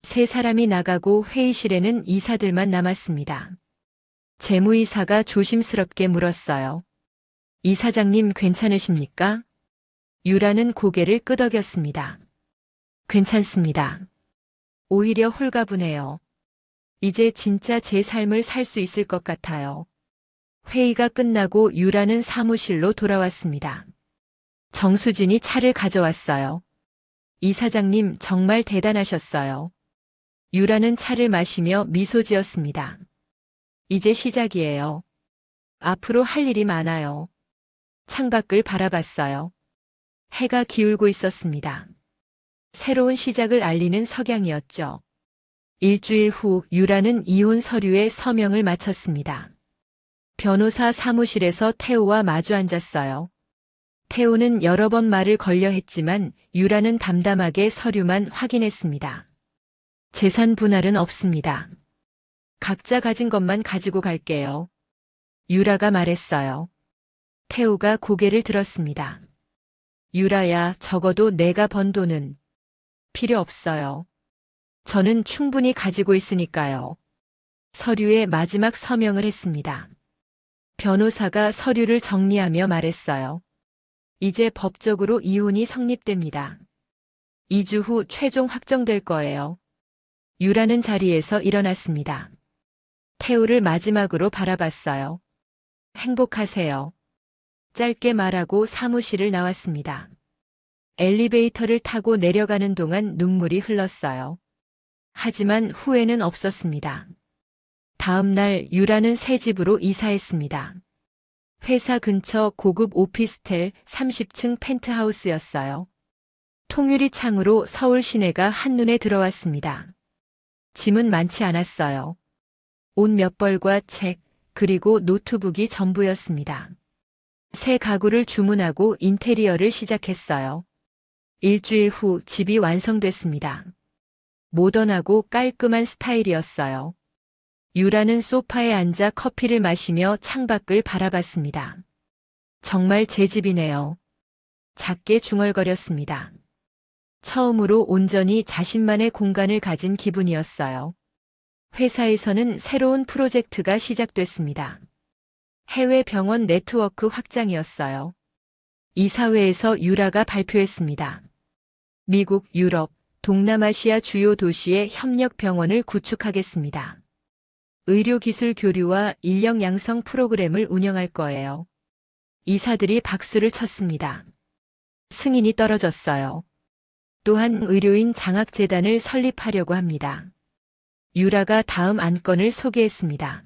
Speaker 2: 세 사람이 나가고 회의실에는 이사들만 남았습니다. 재무이사가 조심스럽게 물었어요. 이사장님 괜찮으십니까? 유라는 고개를 끄덕였습니다. 괜찮습니다. 오히려 홀가분해요. 이제 진짜 제 삶을 살 수 있을 것 같아요. 회의가 끝나고 유라는 사무실로 돌아왔습니다. 정수진이 차를 가져왔어요. 이사장님 정말 대단하셨어요. 유라는 차를 마시며 미소 지었습니다. 이제 시작이에요. 앞으로 할 일이 많아요. 창밖을 바라봤어요. 해가 기울고 있었습니다. 새로운 시작을 알리는 석양이었죠. 일주일 후 유라는 이혼 서류에 서명을 마쳤습니다. 변호사 사무실에서 태호와 마주 앉았어요. 태호는 여러 번 말을 걸려 했지만 유라는 담담하게 서류만 확인했습니다. 재산 분할은 없습니다. 각자 가진 것만 가지고 갈게요. 유라가 말했어요. 태우가 고개를 들었습니다. 유라야, 적어도 내가 번 돈은 필요 없어요. 저는 충분히 가지고 있으니까요. 서류에 마지막 서명을 했습니다. 변호사가 서류를 정리하며 말했어요. 이제 법적으로 이혼이 성립됩니다. 2주 후 최종 확정될 거예요. 유라는 자리에서 일어났습니다. 태우를 마지막으로 바라봤어요. 행복하세요. 짧게 말하고 사무실을 나왔습니다. 엘리베이터를 타고 내려가는 동안 눈물이 흘렀어요. 하지만 후회는 없었습니다. 다음 날 유라는 새 집으로 이사했습니다. 회사 근처 고급 오피스텔 30층 펜트하우스였어요. 통유리 창으로 서울 시내가 한눈에 들어왔습니다. 짐은 많지 않았어요. 옷 몇 벌과 책, 그리고 노트북이 전부였습니다. 새 가구를 주문하고 인테리어를 시작했어요. 일주일 후 집이 완성됐습니다. 모던하고 깔끔한 스타일이었어요. 유라는 소파에 앉아 커피를 마시며 창밖을 바라봤습니다. 정말 제 집이네요. 작게 중얼거렸습니다. 처음으로 온전히 자신만의 공간을 가진 기분이었어요. 회사에서는 새로운 프로젝트가 시작됐습니다. 해외 병원 네트워크 확장이었어요. 이사회에서 유라가 발표했습니다. 미국, 유럽, 동남아시아 주요 도시의 협력 병원을 구축하겠습니다. 의료기술 교류와 인력 양성 프로그램을 운영할 거예요. 이사들이 박수를 쳤습니다. 승인이 떨어졌어요. 또한 의료인 장학재단을 설립하려고 합니다. 유라가 다음 안건을 소개했습니다.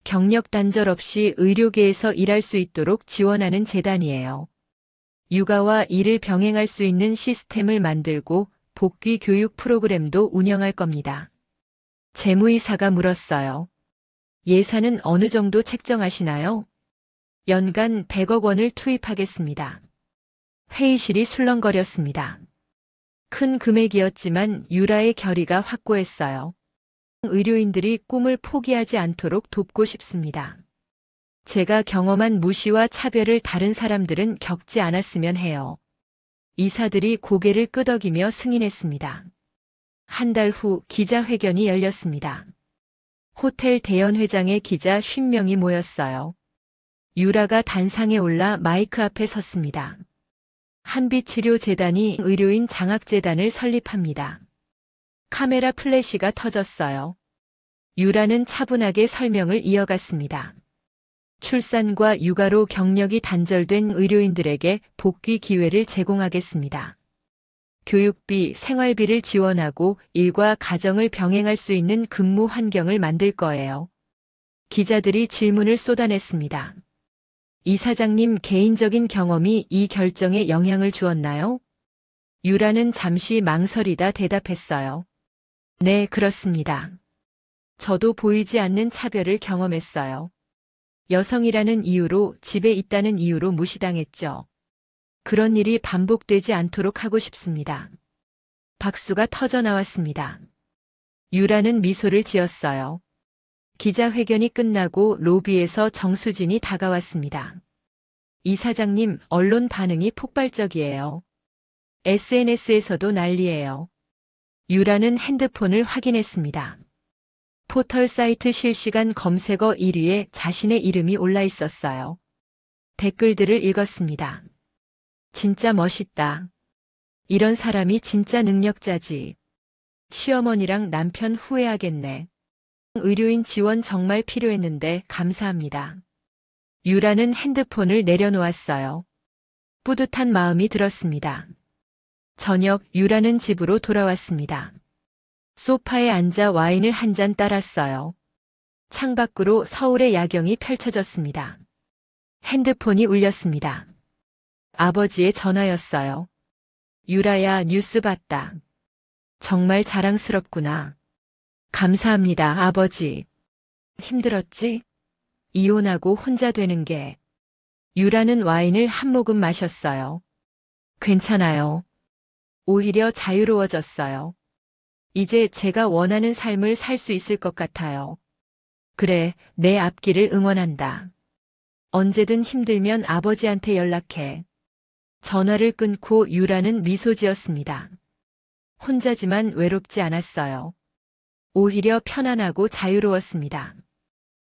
Speaker 2: 경력 단절 없이 의료계에서 일할 수 있도록 지원하는 재단이에요. 육아와 일을 병행할 수 있는 시스템을 만들고 복귀 교육 프로그램도 운영할 겁니다. 재무이사가 물었어요. 예산은 어느 정도 책정하시나요? 연간 100억 원을 투입하겠습니다. 회의실이 술렁거렸습니다. 큰 금액이었지만 유라의 결의가 확고했어요. 의료인들이 꿈을 포기하지 않도록 돕고 싶습니다. 제가 경험한 무시와 차별을 다른 사람들은 겪지 않았으면 해요. 이사들이 고개를 끄덕이며 승인했습니다. 한 달 후 기자회견이 열렸습니다. 호텔 대연회장에 기자 50명이 모였어요. 유라가 단상에 올라 마이크 앞에 섰습니다. 한빛치료재단이 의료인 장학재단을 설립합니다. 카메라 플래시가 터졌어요. 유라는 차분하게 설명을 이어갔습니다. 출산과 육아로 경력이 단절된 의료인들에게 복귀 기회를 제공하겠습니다. 교육비, 생활비를 지원하고 일과 가정을 병행할 수 있는 근무 환경을 만들 거예요. 기자들이 질문을 쏟아냈습니다. 이사장님 개인적인 경험이 이 결정에 영향을 주었나요? 유라는 잠시 망설이다 대답했어요. 네, 그렇습니다. 저도 보이지 않는 차별을 경험했어요. 여성이라는 이유로 집에 있다는 이유로 무시당했죠. 그런 일이 반복되지 않도록 하고 싶습니다. 박수가 터져 나왔습니다. 유라는 미소를 지었어요. 기자회견이 끝나고 로비에서 정수진이 다가왔습니다. 이사장님, 언론 반응이 폭발적이에요. SNS에서도 난리예요. 유라는 핸드폰을 확인했습니다. 포털 사이트 실시간 검색어 1위에 자신의 이름이 올라 있었어요. 댓글들을 읽었습니다. 진짜 멋있다. 이런 사람이 진짜 능력자지. 시어머니랑 남편 후회하겠네. 의료인 지원 정말 필요했는데 감사합니다. 유라는 핸드폰을 내려놓았어요. 뿌듯한 마음이 들었습니다. 저녁 유라는 집으로 돌아왔습니다. 소파에 앉아 와인을 한 잔 따랐어요. 창밖으로 서울의 야경이 펼쳐졌습니다. 핸드폰이 울렸습니다. 아버지의 전화였어요. 유라야, 뉴스 봤다. 정말 자랑스럽구나. 감사합니다, 아버지. 힘들었지? 이혼하고 혼자 되는 게. 유라는 와인을 한 모금 마셨어요. 괜찮아요. 오히려 자유로워졌어요. 이제 제가 원하는 삶을 살 수 있을 것 같아요. 그래, 내 앞길을 응원한다. 언제든 힘들면 아버지한테 연락해. 전화를 끊고 유라는 미소 지었습니다. 혼자지만 외롭지 않았어요. 오히려 편안하고 자유로웠습니다.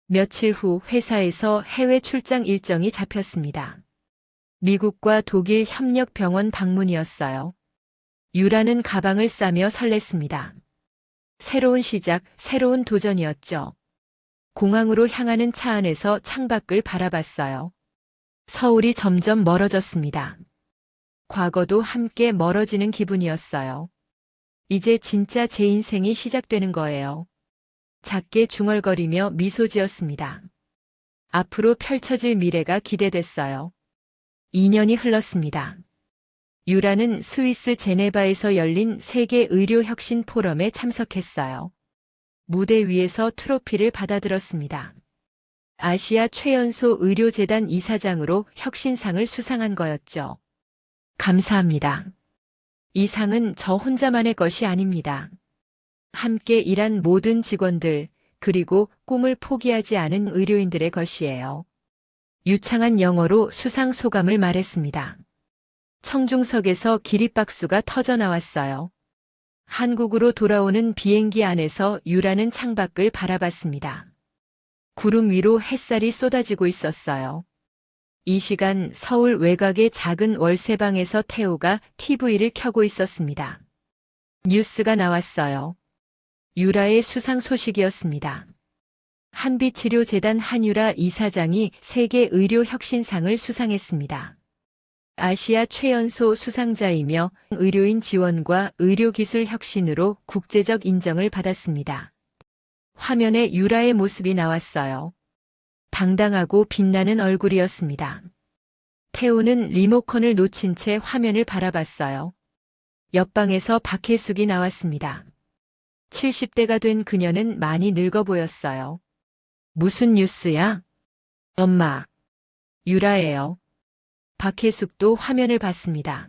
Speaker 2: 며칠 후 회사에서 해외 출장 일정이 잡혔습니다. 미국과 독일 협력병원 방문이었어요. 유라는 가방을 싸며 설렜습니다. 새로운 시작, 새로운 도전이었죠. 공항으로 향하는 차 안에서 창밖을 바라봤어요. 서울이 점점 멀어졌습니다. 과거도 함께 멀어지는 기분이었어요. 이제 진짜 제 인생이 시작되는 거예요. 작게 중얼거리며 미소 지었습니다. 앞으로 펼쳐질 미래가 기대됐어요. 2년이 흘렀습니다. 유라는 스위스 제네바에서 열린 세계 의료 혁신 포럼에 참석했어요. 무대 위에서 트로피를 받아들었습니다. 아시아 최연소 의료재단 이사장으로 혁신상을 수상한 거였죠. 감사합니다. 이 상은 저 혼자만의 것이 아닙니다. 함께 일한 모든 직원들, 그리고 꿈을 포기하지 않은 의료인들의 것이에요. 유창한 영어로 수상 소감을 말했습니다. 청중석에서 기립박수가 터져 나왔어요. 한국으로 돌아오는 비행기 안에서 유라는 창밖을 바라봤습니다. 구름 위로 햇살이 쏟아지고 있었어요. 이 시간 서울 외곽의 작은 월세방에서 태호가 TV를 켜고 있었습니다. 뉴스가 나왔어요. 유라의 수상 소식이었습니다. 한빛치료재단 한유라 이사장이 세계 의료 혁신상을 수상했습니다. 아시아 최연소 수상자이며 의료인 지원과 의료기술 혁신으로 국제적 인정을 받았습니다. 화면에 유라의 모습이 나왔어요. 당당하고 빛나는 얼굴이었습니다. 태호는 리모컨을 놓친 채 화면을 바라봤어요. 옆방에서 박혜숙이 나왔습니다. 70대가 된 그녀는 많이 늙어 보였어요. 무슨 뉴스야? 엄마. 유라예요. 박혜숙도 화면을 봤습니다.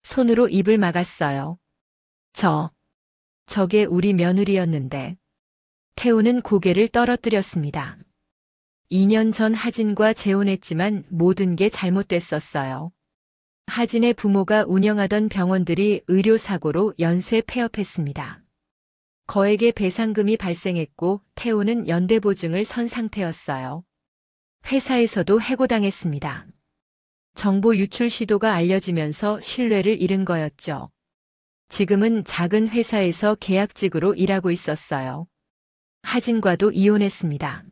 Speaker 2: 손으로 입을 막았어요. 저게 우리 며느리였는데. 태우는 고개를 떨어뜨렸습니다. 2년 전 하진과 재혼했지만 모든 게 잘못됐었어요. 하진의 부모가 운영하던 병원들이 의료사고로 연쇄 폐업했습니다. 거액의 배상금이 발생했고 태우는 연대보증을 선 상태였어요. 회사에서도 해고당했습니다. 정보 유출 시도가 알려지면서 신뢰를 잃은 거였죠. 지금은 작은 회사에서 계약직으로 일하고 있었어요. 하진과도 이혼했습니다.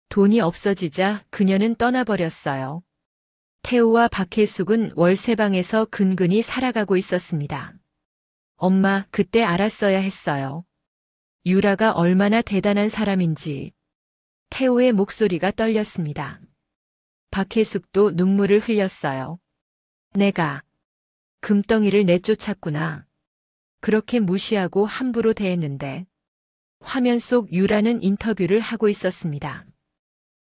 Speaker 2: 돈이 없어지자 그녀는 떠나버렸어요. 태호와 박혜숙은 월세방에서 근근히 살아가고 있었습니다. 엄마, 그때 알았어야 했어요. 유라가 얼마나 대단한 사람인지. 태호의 목소리가 떨렸습니다. 박혜숙도 눈물을 흘렸어요. 내가 금덩이를 내쫓았구나. 그렇게 무시하고 함부로 대했는데. 화면 속 유라는 인터뷰를 하고 있었습니다.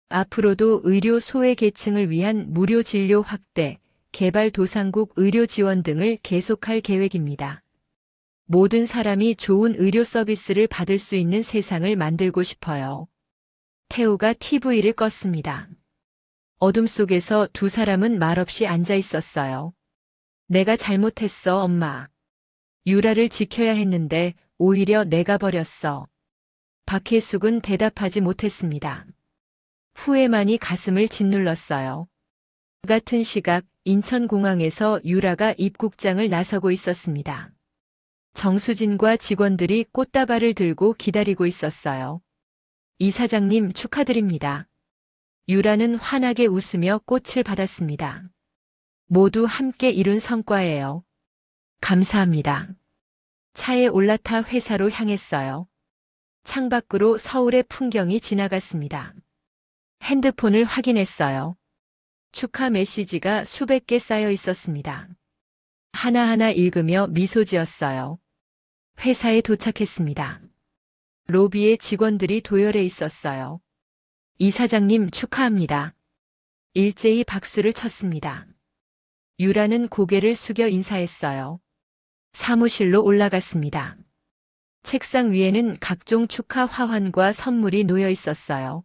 Speaker 2: 앞으로도 의료 소외 계층을 위한 무료 진료 확대, 개발도상국 의료 지원 등을 계속할 계획입니다. 모든 사람이 좋은 의료 서비스를 받을 수 있는 세상을 만들고 싶어요. 태호가 TV를 껐습니다. 어둠 속에서 두 사람은 말없이 앉아 있었어요. 내가 잘못했어, 엄마. 유라를 지켜야 했는데 오히려 내가 버렸어. 박혜숙은 대답하지 못했습니다. 후회만이 가슴을 짓눌렀어요. 같은 시각 인천공항에서 유라가 입국장을 나서고 있었습니다. 정수진과 직원들이 꽃다발을 들고 기다리고 있었어요. 이사장님 축하드립니다. 유라는 환하게 웃으며 꽃을 받았습니다. 모두 함께 이룬 성과예요. 감사합니다. 차에 올라타 회사로 향했어요. 창밖으로 서울의 풍경이 지나갔습니다. 핸드폰을 확인했어요. 축하 메시지가 수백 개 쌓여 있었습니다. 하나하나 읽으며 미소 지었어요. 회사에 도착했습니다. 로비에 직원들이 도열해 있었어요. 이사장님 축하합니다. 일제히 박수를 쳤습니다. 유라는 고개를 숙여 인사했어요. 사무실로 올라갔습니다. 책상 위에는 각종 축하 화환과 선물이 놓여 있었어요.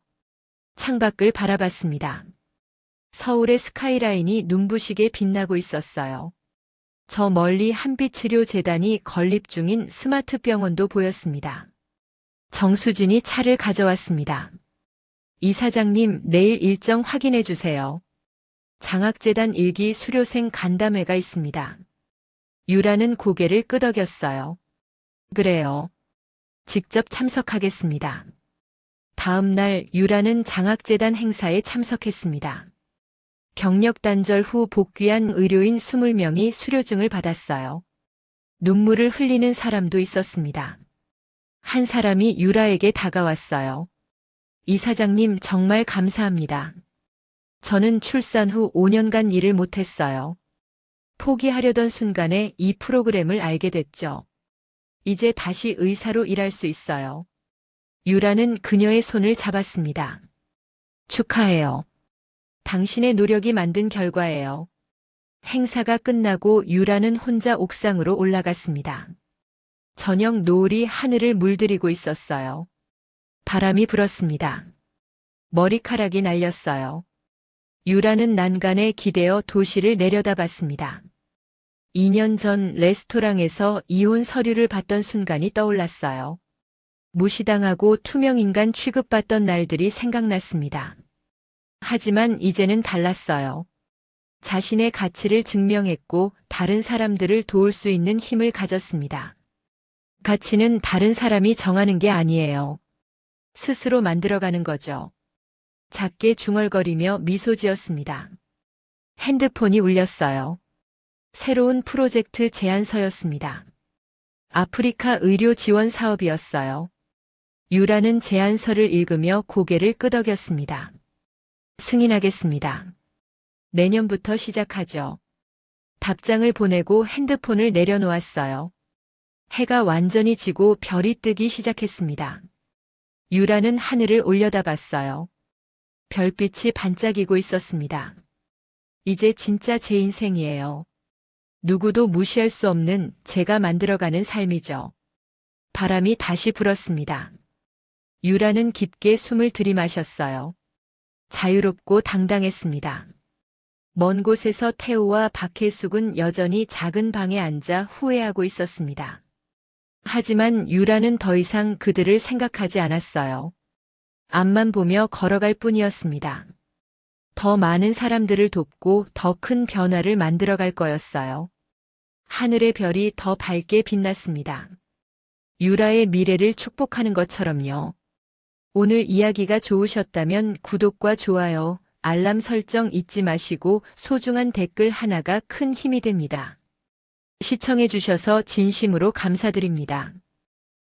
Speaker 2: 창밖을 바라봤습니다. 서울의 스카이라인이 눈부시게 빛나고 있었어요. 저 멀리 한빛치료재단이 건립 중인 스마트 병원도 보였습니다. 정수진이 차를 가져왔습니다. 이사장님, 내일 일정 확인해 주세요. 장학재단 1기 수료생 간담회가 있습니다. 유라는 고개를 끄덕였어요. 그래요. 직접 참석하겠습니다. 다음 날 유라는 장학재단 행사에 참석했습니다. 경력 단절 후 복귀한 의료인 20명이 수료증을 받았어요. 눈물을 흘리는 사람도 있었습니다. 한 사람이 유라에게 다가왔어요. 이사장님, 정말 감사합니다. 저는 출산 후 5년간 일을 못했어요. 포기하려던 순간에 이 프로그램을 알게 됐죠. 이제 다시 의사로 일할 수 있어요. 유라는 그녀의 손을 잡았습니다. 축하해요. 당신의 노력이 만든 결과예요. 행사가 끝나고 유라는 혼자 옥상으로 올라갔습니다. 저녁 노을이 하늘을 물들이고 있었어요. 바람이 불었습니다. 머리카락이 날렸어요. 유라는 난간에 기대어 도시를 내려다봤습니다. 2년 전 레스토랑에서 이혼 서류를 받던 순간이 떠올랐어요. 무시당하고 투명인간 취급받던 날들이 생각났습니다. 하지만 이제는 달랐어요. 자신의 가치를 증명했고 다른 사람들을 도울 수 있는 힘을 가졌습니다. 가치는 다른 사람이 정하는 게 아니에요. 스스로 만들어가는 거죠. 작게 중얼거리며 미소 지었습니다. 핸드폰이 울렸어요. 새로운 프로젝트 제안서였습니다. 아프리카 의료 지원 사업이었어요. 유라는 제안서를 읽으며 고개를 끄덕였습니다. 승인하겠습니다. 내년부터 시작하죠. 답장을 보내고 핸드폰을 내려놓았어요. 해가 완전히 지고 별이 뜨기 시작했습니다. 유라는 하늘을 올려다봤어요. 별빛이 반짝이고 있었습니다. 이제 진짜 제 인생이에요. 누구도 무시할 수 없는 제가 만들어가는 삶이죠. 바람이 다시 불었습니다. 유라는 깊게 숨을 들이마셨어요. 자유롭고 당당했습니다. 먼 곳에서 태호와 박혜숙은 여전히 작은 방에 앉아 후회하고 있었습니다. 하지만 유라는 더 이상 그들을 생각하지 않았어요. 앞만 보며 걸어갈 뿐이었습니다. 더 많은 사람들을 돕고 더 큰 변화를 만들어갈 거였어요. 하늘의 별이 더 밝게 빛났습니다. 유라의 미래를 축복하는 것처럼요. 오늘 이야기가 좋으셨다면 구독과 좋아요, 알람 설정 잊지 마시고 소중한 댓글 하나가 큰 힘이 됩니다. 시청해주셔서 진심으로 감사드립니다.